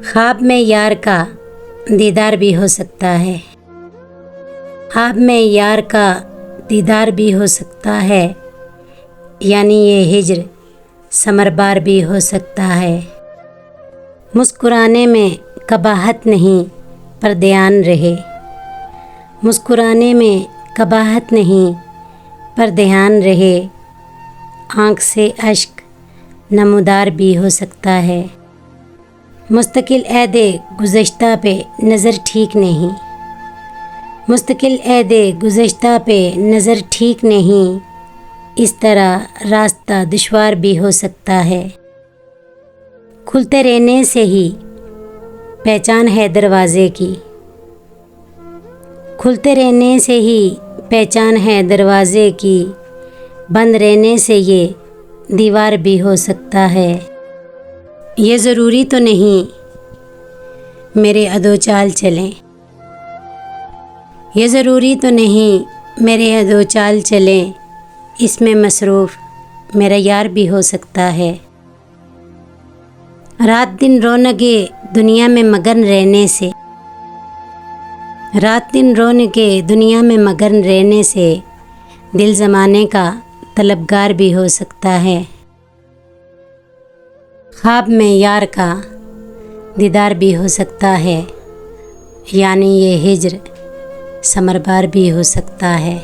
ख्वाब में यार का दीदार भी हो सकता है। ख्वाब में यार का दीदार भी हो सकता है, यानी ये हिज्र समरबार भी हो सकता है। मुस्कुराने में कबाहत नहीं पर ध्यान रहे, मुस्कुराने में कबाहत नहीं पर ध्यान रहे। आँख से अश्क नमूदार भी हो सकता है। मुस्तकिल ऐदे गुज़श्ता पे नज़र ठीक नहीं, मुस्तकिल ऐदे गुज़श्ता पे नज़र ठीक नहीं। इस तरह रास्ता दुश्वार भी हो सकता है। खुलते रहने से ही पहचान है दरवाज़े की, खुलते रहने से ही पहचान है दरवाज़े की। बंद रहने से ये दीवार भी हो सकता है। ये ज़रूरी तो नहीं मेरे अदो चाल चलें, ये ज़रूरी तो नहीं मेरे अदो चाल चलें। इसमें मसरूफ़ मेरा यार भी हो सकता है। रात दिन रौनके दुनिया में मगन रहने से, रात दिन रौनके दुनिया में मगन रहने से दिल ज़माने का तलबगार भी हो सकता है। ख्वाब में यार का दीदार भी हो सकता है, यानी ये हिज्र समरबार भी हो सकता है।